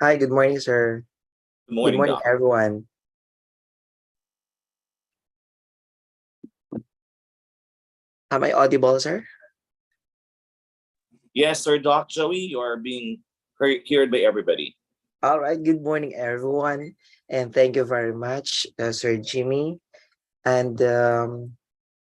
Hi, good morning, sir. Good Good morning, morning, Doc. everyone. Am I audible, sir? Yes, sir, Doc Joey, you are being heard by everybody. All right, good morning, everyone. And thank you very much, Sir Jimmy. And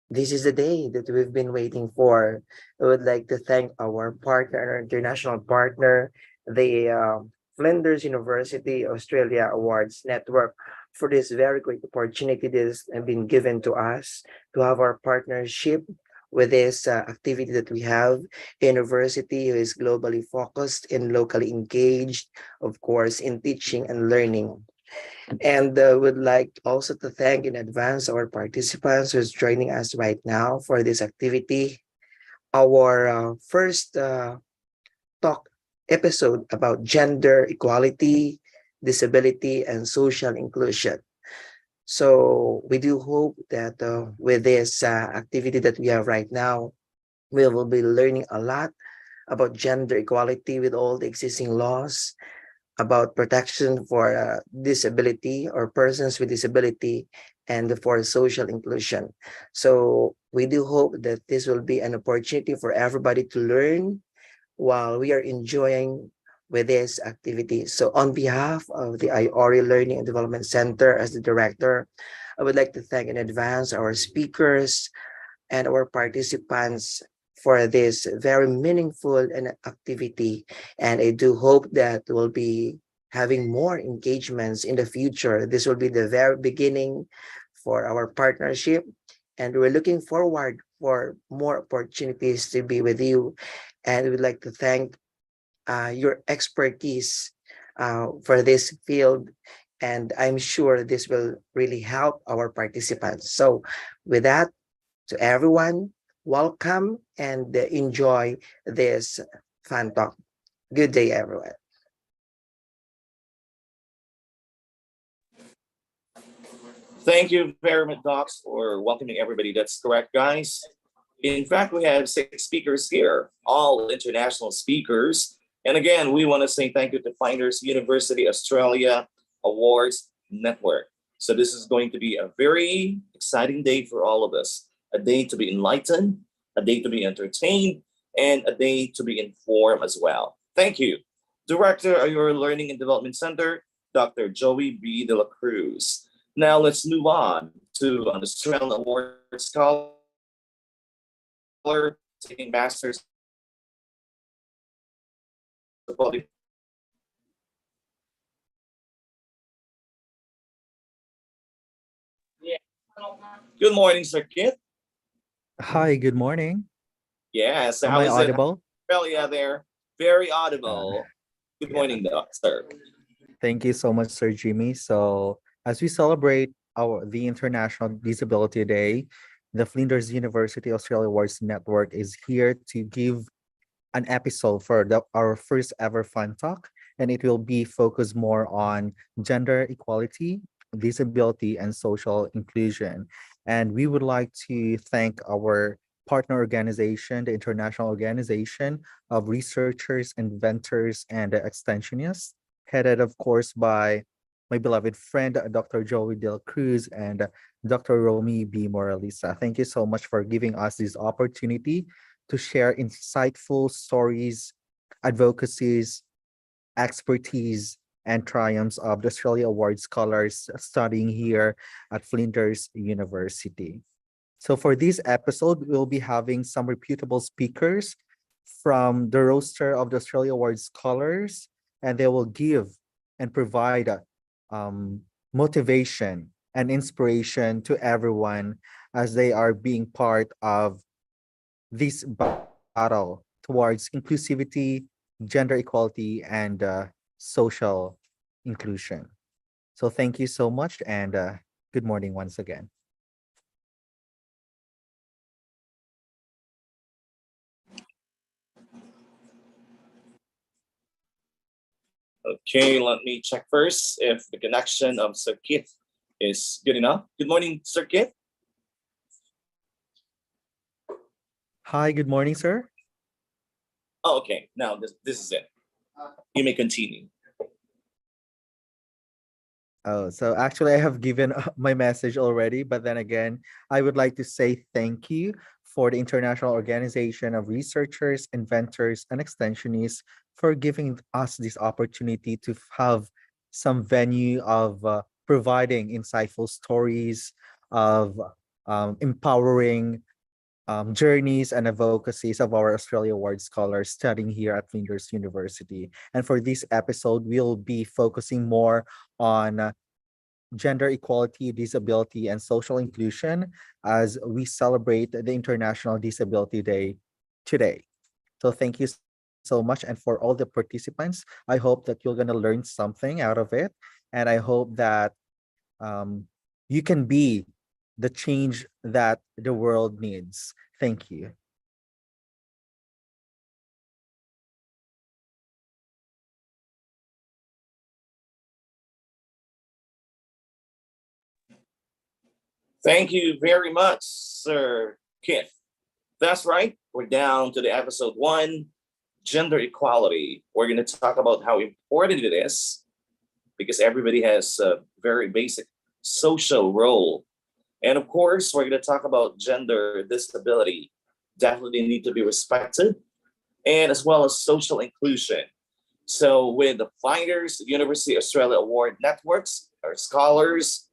this is the day that we've been waiting for. I would like to thank our partner, our international partner, the Flinders University Australia Awards Network, for this very great opportunity that has been given to us to have our partnership with this activity that we have. University who is globally focused and locally engaged, of course, in teaching and learning. And would like also to thank in advance our participants who's joining us right now for this activity. Our first talk episode about gender equality, disability, and social inclusion. So we do hope that with this activity that we have right now, we will be learning a lot about gender equality with all the existing laws, about protection for disability or persons with disability, and for social inclusion. So we do hope that this will be an opportunity for everybody to learn while we are enjoying with this activity. So on behalf of the IORI Learning and Development Center as the director, I would like to thank in advance our speakers and our participants for this very meaningful and activity. And I do hope that we'll be having more engagements in the future. This will be the very beginning for our partnership. And we're looking forward for more opportunities to be with you. And we'd like to thank your expertise for this field. And I'm sure this will really help our participants. So with that, to everyone, welcome and enjoy this fun talk. Good day, everyone. Thank you very much, Docs, for welcoming everybody. That's correct, guys. In fact, we have 6 speakers here, all international speakers. And again, we want to say thank you to Finders University Australia Awards Network. So this is going to be a very exciting day for all of us. A day to be enlightened, a day to be entertained, and a day to be informed as well. Thank you. Director of your Learning and Development Center, Dr. Joey B. De La Cruz. Now let's move on to an Australian Award scholar taking Masters of Public. Good morning, Sir Kit. Hi, good morning. Yeah, so Am how I is it? audible? Australia there? Very Uh, audible. Good yeah, morning, sir. thank you so much, Sir Jimmy. So, as we celebrate the International Disability Day, the Flinders University Australia Awards Network is here to give an episode for our first ever fun talk, and it will be focused more on gender equality, disability, and social inclusion. And we would like to thank our partner organization, the International Organization of Researchers, Inventors, and Extensionists, headed, of course, by my beloved friend, Dr. Joey Del Cruz and Dr. Romy B. Moralisa. Thank you so much for giving us this opportunity to share insightful stories, advocacies, expertise, and triumphs of the Australia Award scholars studying here at Flinders University. So for this episode, we'll be having some reputable speakers from the roster of the Australia Award scholars, and they will give and provide um, motivation and inspiration to everyone as they are being part of this battle towards inclusivity, gender equality, and social inclusion. So thank you so much, and good morning once again. Okay, let me check first if the connection of Sir Kit is good enough. Good morning, Sir Kit. Hi, good morning, sir. Oh, okay. Now this is it. You may continue. Oh, so actually, I have given my message already, but then again, I would like to say thank you for the International Organization of Researchers, Inventors, and Extensionists for giving us this opportunity to have some venue of providing insightful stories, of empowering journeys and advocacies of our Australia Award scholars studying here at Flinders University. And for this episode, we'll be focusing more on gender equality, disability, and social inclusion as we celebrate the International Disability Day today. So thank you so much. And for all the participants, I hope that you're going to learn something out of it. And I hope that um, you can be the change that the world needs. Thank you. Thank you very much, Sir Kit. That's right. We're down to the episode one, gender equality. We're going to talk about how important it is because everybody has a very basic social role. And of course, we're going to talk about gender disability. Definitely need to be respected, and as well as social inclusion. So, with the Finders University Australia Award Networks, our scholars,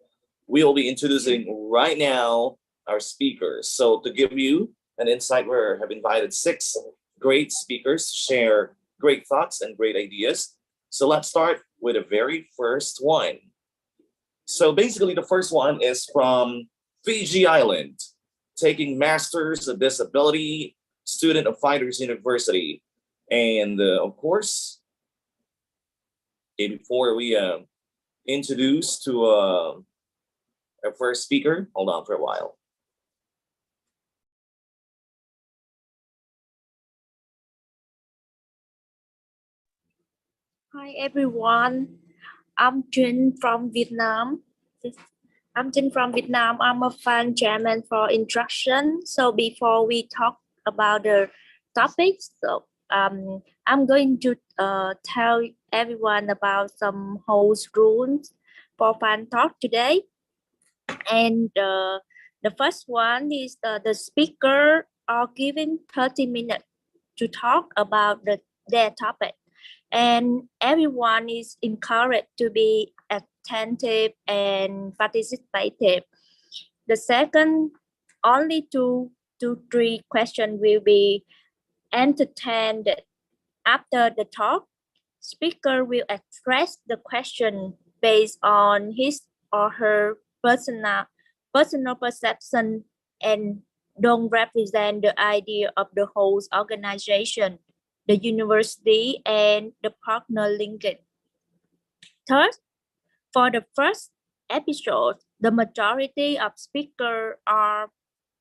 we will be introducing right now our speakers. So, to give you an insight, we have invited six great speakers to share great thoughts and great ideas. So, let's start with the very first one. So, basically, the first one is from Fiji Island, taking Masters of Disability, student of Finders University. And of course, before we introduce to our first speaker, hold on for a while. Hi everyone, I'm Jin from Vietnam. I'm Jin from Vietnam. I'm a fan chairman for instruction. So before we talk about the topics, I'm going to tell everyone about some host rules for fan talk today. And the first one is the speaker are given 30 minutes to talk about their topic, and everyone is encouraged to be attentive and participative. The second, only two to three questions will be entertained after the talk. Speaker will address the question based on his or her personal perception and don't represent the idea of the whole organization, the university, and the partner linkage. Third, for the first episode, the majority of speakers are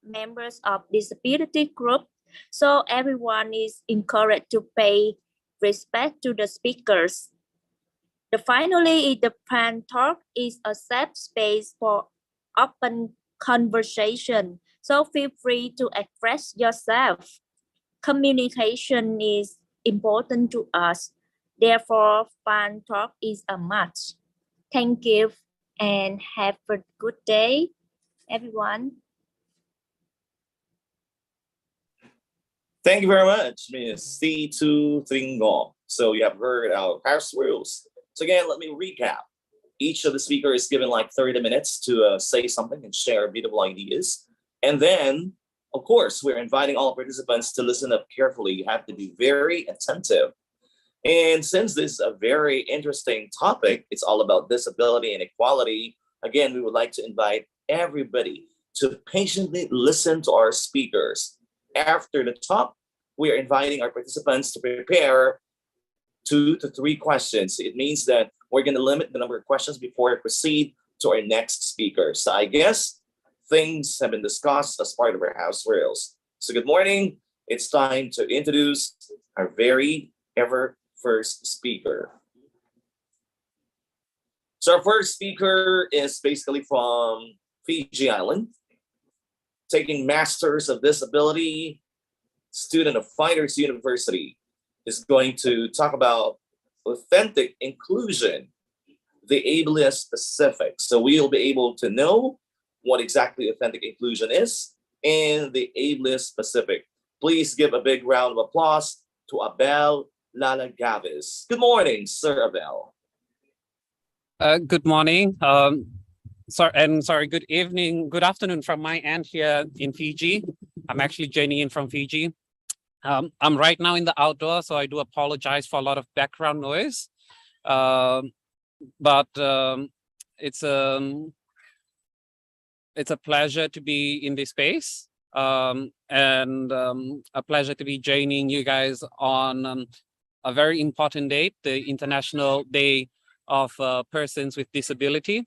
members of disability group, so everyone is encouraged to pay respect to the speakers. The finally, the plan talk is a safe space for open conversation. So feel free to express yourself. Communication is important to us. Therefore, fan talk is a must. Thank you and have a good day, everyone. Thank you very much, Ms. C2 Tringo. So you have heard our house rules. So again, let me recap. Each of the speakers is given like 30 minutes to say something and share beautiful ideas. And then, of course, we're inviting all participants to listen up carefully. You have to be very attentive. And since this is a very interesting topic, it's all about disability and equality. Again, we would like to invite everybody to patiently listen to our speakers. After the talk, we are inviting our participants to prepare 2 to 3 questions. It means that we're going to limit the number of questions before we proceed to our next speaker. So I guess things have been discussed as part of our house rules. So good morning. It's time to introduce our very ever first speaker. So our first speaker is basically from Fiji Island, taking Masters of Disability, student of Finders University, is going to talk about authentic inclusion. the ableist specific. So we'll be able to know what exactly authentic inclusion is and the ableist specific. Please give a big round of applause to Abel Lalagavis. Good morning, Sir Abel. Good morning. Sorry, good evening, good afternoon from my end here in Fiji. I'm actually joining in from Fiji. I'm right now in the outdoor, so I do apologize for a lot of background noise. But it's a pleasure to be in this space, and a pleasure to be joining you guys on a very important date, the International Day of Persons with Disability.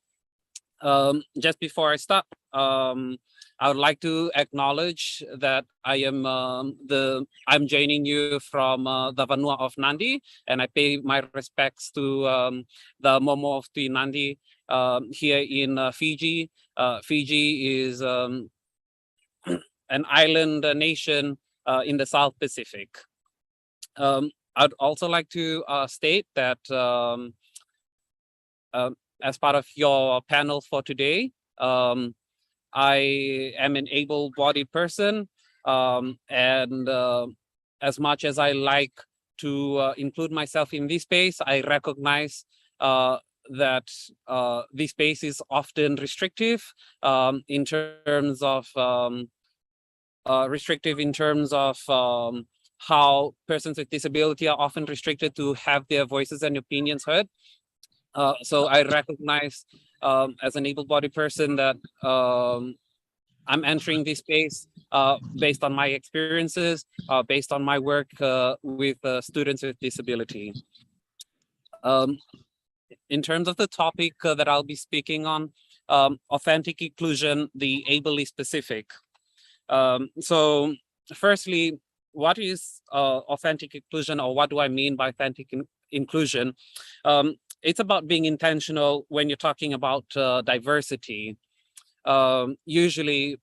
Just before I start, I would like to acknowledge that I'm joining you from the Vanua of Nandi, and I pay my respects to the Momo of the Nandi here in Fiji. Fiji is an island nation in the South Pacific. I'd also like to state that as part of your panel for today, I am an able-bodied person, and as much as I like to include myself in this space, I recognize that this space is often restrictive in terms of how persons with disability are often restricted to have their voices and opinions heard. So I recognize as an able-bodied person that I'm entering this space based on my experiences, based on my work with students with disability. In terms of the topic that I'll be speaking on, authentic inclusion, the ably specific. So firstly, what is authentic inclusion, or what do I mean by authentic inclusion? It's about being intentional when you're talking about diversity. Usually,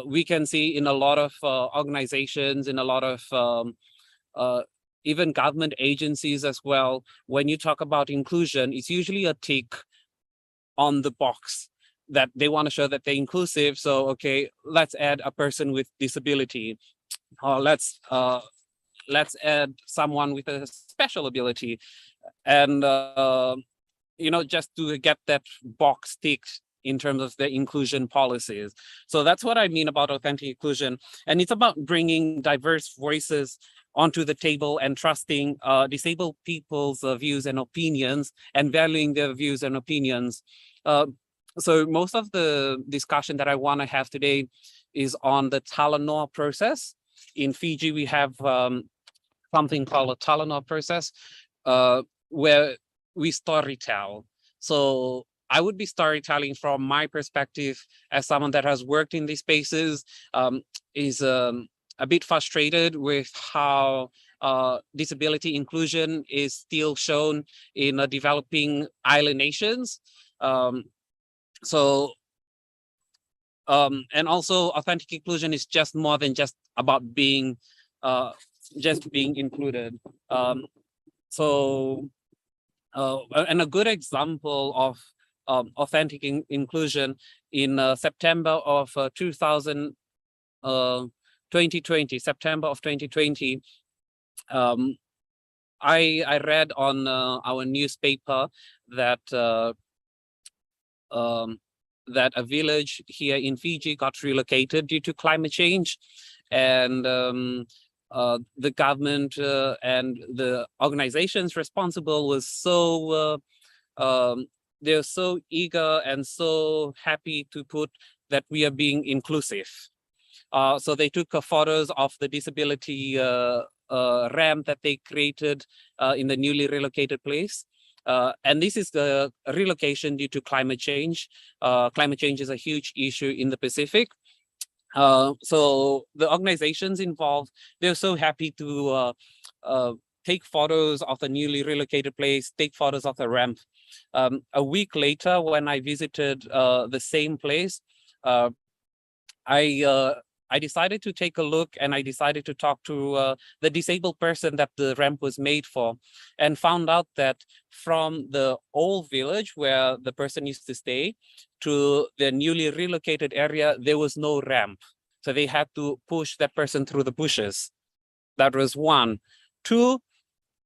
we can see in a lot of organizations, in a lot of even government agencies as well, when you talk about inclusion, it's usually a tick on the box that they want to show that they're inclusive. So, okay, let's add a person with disability, or let's add someone with a special ability, and just to get that box ticked in terms of the inclusion policies. So that's what I mean about authentic inclusion, and it's about bringing diverse voices onto the table and trusting disabled people's views and opinions, and valuing their views and opinions. So most of the discussion that I want to have today is on the Talanoa process. In Fiji, we have something called a Talanoa process, where we storytell. So I would be storytelling from my perspective as someone that has worked in these spaces, is a bit frustrated with how disability inclusion is still shown in developing island nations. And also authentic inclusion is just more than just about being included. And a good example of authentic inclusion in September of 2020, September of 2020, I read on our newspaper that that a village here in Fiji got relocated due to climate change, and the government and the organizations responsible was so they're so eager and so happy to put that we are being inclusive. So they took photos of the disability ramp that they created in the newly relocated place. And this is the relocation due to climate change. Climate change is a huge issue in the Pacific. So the organizations involved, they're so happy to take photos of the newly relocated place, take photos of the ramp. A week later, when I visited the same place, I I decided to take a look, and I decided to talk to the disabled person that the ramp was made for, and found out that from the old village where the person used to stay to the newly relocated area, there was no ramp. So they had to push that person through the bushes. That was one. Two,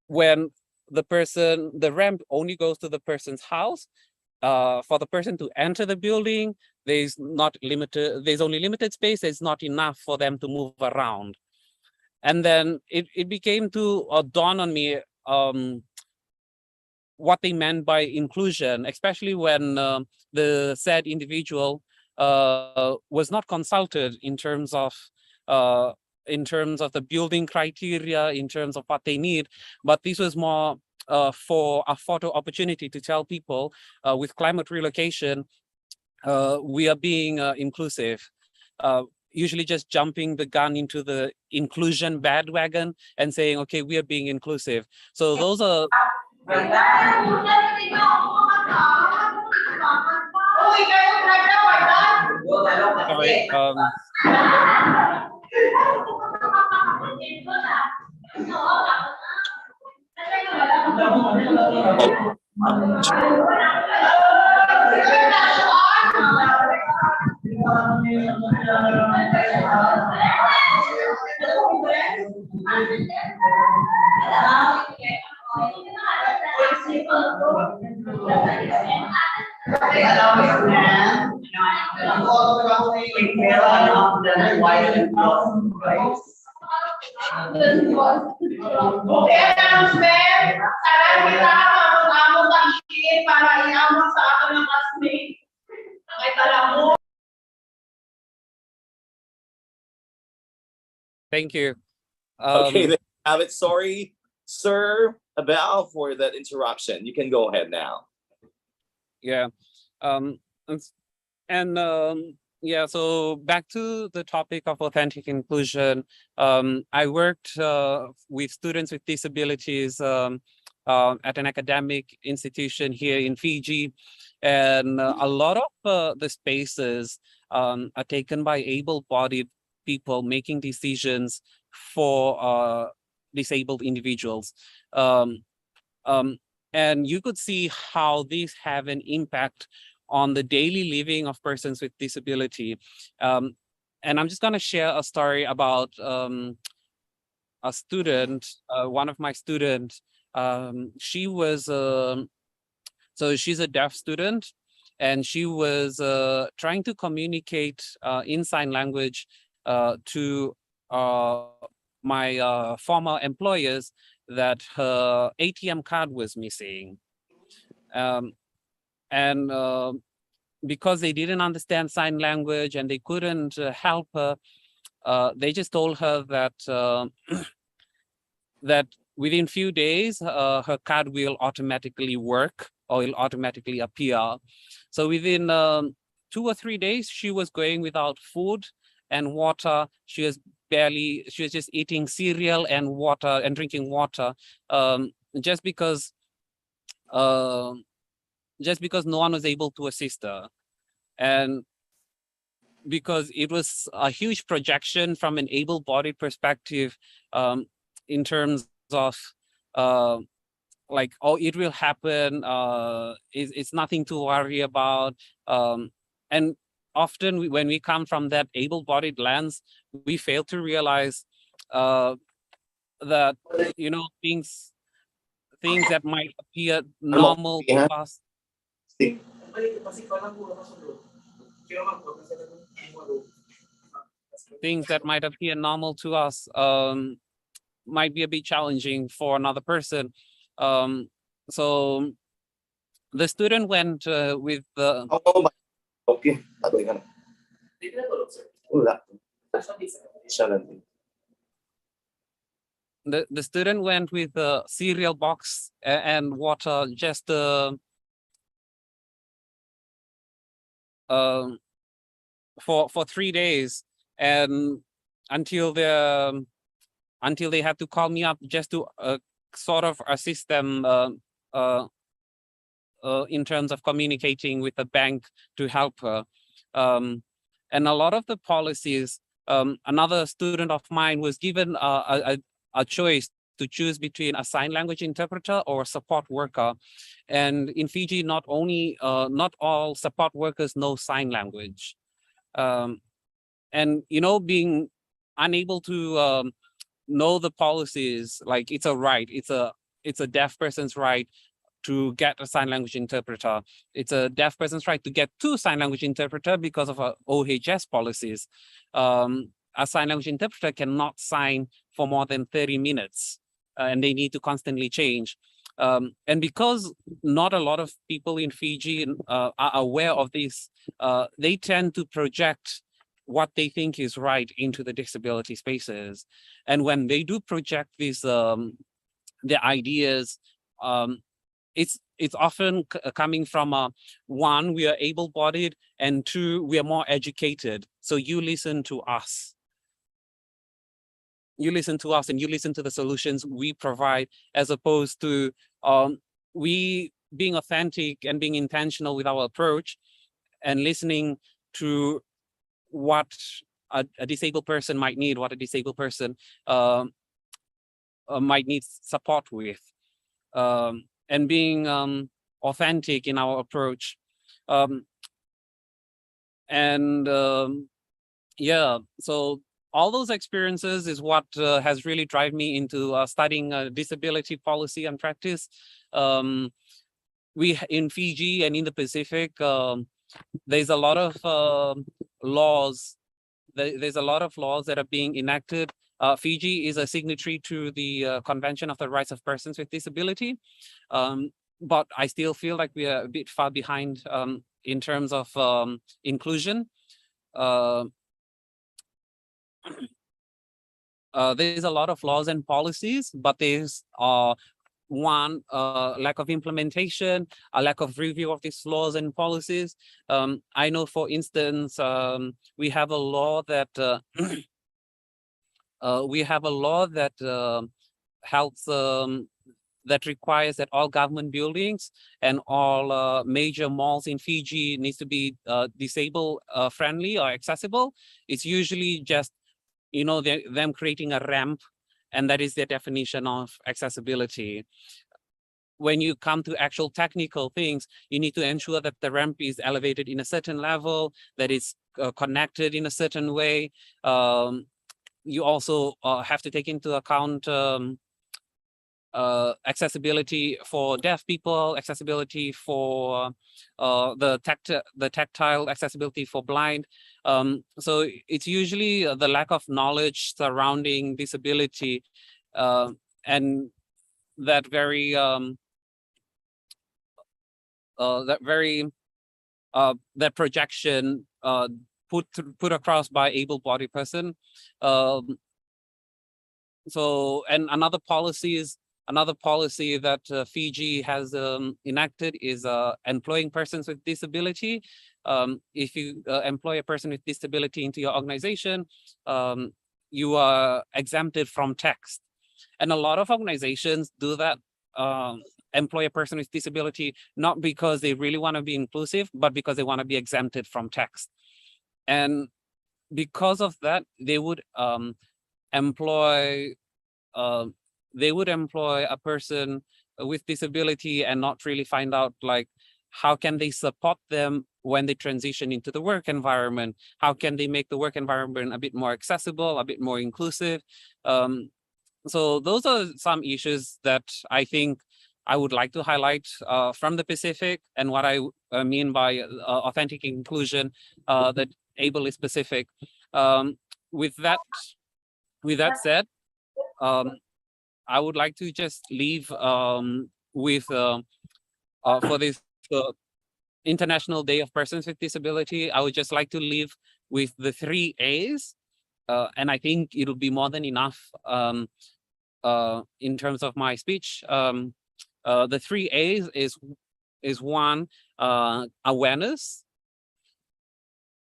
when the ramp only goes to the person's house, for the person to enter the building, there's only limited space. It's not enough for them to move around. And then it became to dawn on me what they meant by inclusion, especially when the said individual was not consulted in terms of the building criteria, in terms of what they need, but this was more for a photo opportunity to tell people with climate relocation, we are being inclusive. Usually just jumping the gun into the inclusion bandwagon and saying, okay, we are being inclusive. So those are sorry, thank you. Okay, there you have it. Sorry, sir, Abel, for that interruption. You can go ahead now. Yeah. Um, yeah, so back to the topic of authentic inclusion. I worked with students with disabilities at an academic institution here in Fiji, and a lot of the spaces are taken by able-bodied people making decisions for disabled individuals. And you could see how these have an impact on the daily living of persons with disability. And I'm just going to share a story about a student, one of my students. She was, so she's a deaf student, and she was trying to communicate in sign language to my former employers that her ATM card was missing. And because they didn't understand sign language and they couldn't help her, they just told her that that within few days, her card will automatically work or will automatically appear. So within 2 or 3 days, she was going without food and water. She was just eating cereal and water and drinking water, just because no one was able to assist her. And because it was a huge projection from an able-bodied perspective, in terms of like, oh, it will happen, it's nothing to worry about. And often when we come from that able-bodied lens, we fail to realize that, you know, things that might appear normal to us. Things that might appear normal to us might be a bit challenging for another person. So the student went with the Okay. the student went with a cereal box and water just for 3 days, and until they had to call me up just to sort of assist them in terms of communicating with the bank to help her. And a lot of the policies Another student of mine was given a choice to choose between a sign language interpreter or a support worker. And in Fiji, not all support workers know sign language. And, being unable to know the policies, like it's a right, it's a deaf person's right to get a sign language interpreter. It's a deaf person's right to get two sign language interpreter because of OHS policies. A sign language interpreter cannot sign for more than 30 minutes, and they need to constantly change. And because not a lot of people in Fiji are aware of this, they tend to project what they think is right into the disability spaces. And when they do project these their ideas, it's often coming from one, we are able-bodied, and two, we are more educated. So you listen to us. You listen to us and you listen to the solutions we provide, as opposed to we being authentic and being intentional with our approach and listening to what a disabled person might need, what a disabled person might need support with, and being authentic in our approach. Yeah, so all those experiences is what has really driven me into studying disability policy and practice. We in Fiji and in the Pacific, there's a lot of laws. There's a lot of laws that are being enacted. Fiji is a signatory to the Convention of the Rights of Persons with Disability, but I still feel like we are a bit far behind in terms of inclusion. There's a lot of laws and policies, but there's one lack of implementation, a lack of review of these laws and policies. I know, for instance, we have a law that helps that requires that all government buildings and all major malls in Fiji needs to be disabled friendly or accessible. It's usually just them creating a ramp, and that is their definition of accessibility. When you come to actual technical things, you need to ensure that the ramp is elevated in a certain level, that it's connected in a certain way. You also have to take into account accessibility for deaf people, accessibility for the tactile accessibility for blind. So it's usually the lack of knowledge surrounding disability, and that very that projection put across by able-bodied person. So, and another policy that Fiji has enacted is employing persons with disability. If you employ a person with disability into your organization, you are exempted from tax. And a lot of organizations do that, employ a person with disability, not because they really want to be inclusive, but because they want to be exempted from tax. And because of that, they would employ a person with disability and not really find out, like, how can they support them when they transition into the work environment? How can they make the work environment a bit more accessible, a bit more inclusive? So those are some issues that I think I would like to highlight from the Pacific, and what I mean by authentic inclusion that ABLE is Pacific. With that said, I would like to just leave with for this International Day of Persons with Disability, I would just like to leave with the 3 A's, and I think it'll be more than enough in terms of my speech. The 3 A's is one, awareness.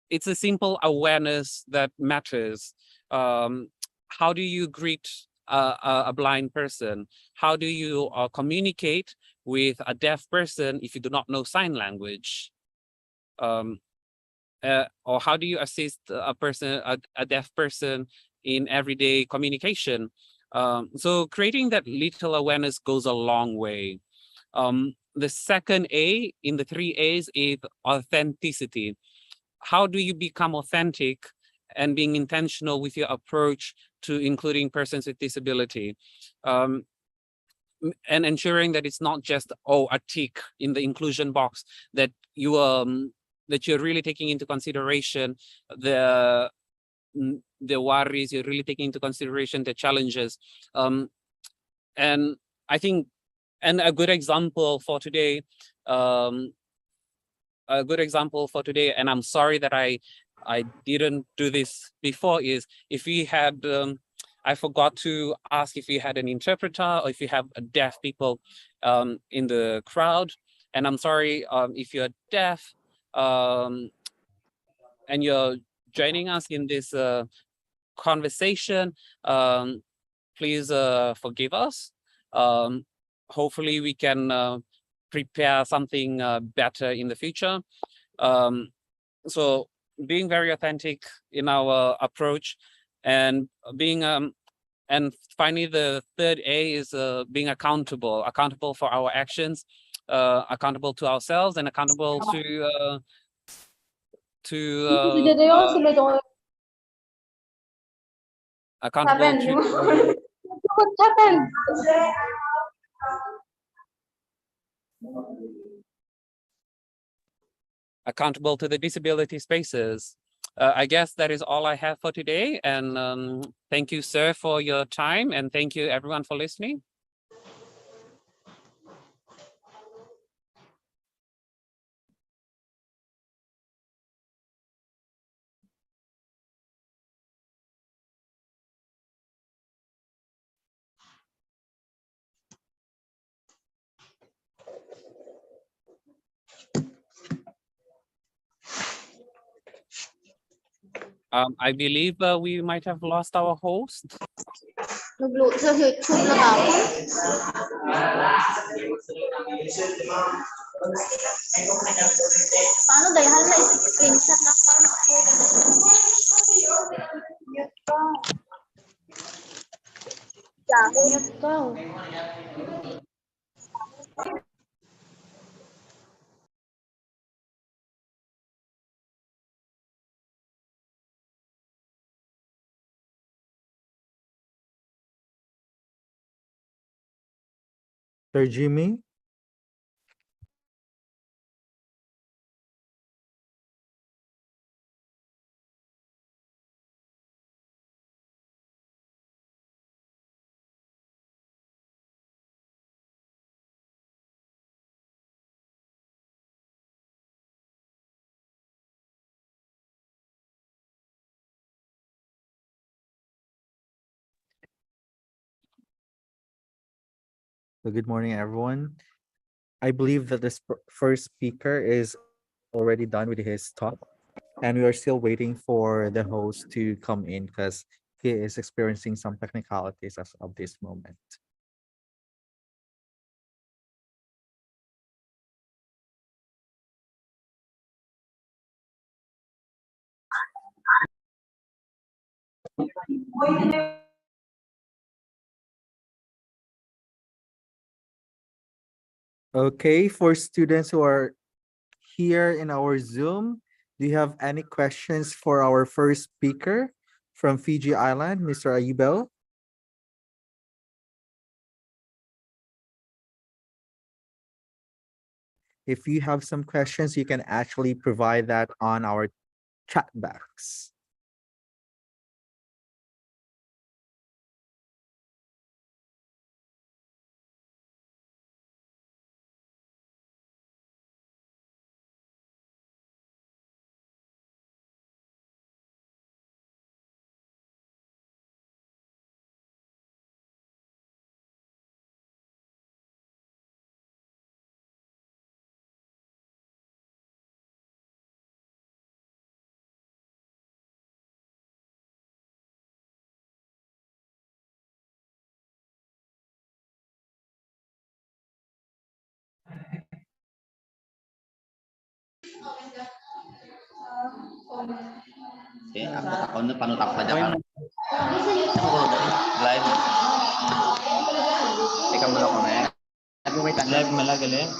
It's a simple awareness that matters. How do you greet a blind person? How do you communicate with a deaf person if you do not know sign language? or how do you assist a person, a deaf person in everyday communication? So creating that little awareness goes a long way. The second A in the three A's is authenticity. How do you become authentic and being intentional with your approach to including persons with disability? And ensuring that it's not just a tick in the inclusion box, that you're really taking into consideration the the worries, you're really taking into consideration the challenges. And I think, and a good example for today, and I'm sorry that I didn't do this before, is if we had I forgot to ask if we had an interpreter or if you have deaf people in the crowd. And I'm sorry if you're deaf and you're joining us in this conversation. Please forgive us. Hopefully we can prepare something better in the future. So being very authentic in our approach, and being and finally the third A is being accountable for our actions, accountable to ourselves, and accountable to accountable to accountable to the disability spaces. I guess that is all I have for today. And thank you, sir, for your time. And thank you, everyone, for listening. I believe we might have lost our host. Sir Jimmy? So good morning, everyone. I believe that this first speaker is already done with his talk, and we are still waiting for the host to come in because he is experiencing some technicalities as of this moment. Okay, for students who are here in our Zoom, do you have any questions for our first speaker from Fiji Island, Mr. Ayubel? If you have some questions, you can actually provide that on our chat box. Oke, aku takon panut aku saja kan. Live. Ikaw mo lang comment. Live mo lang galing.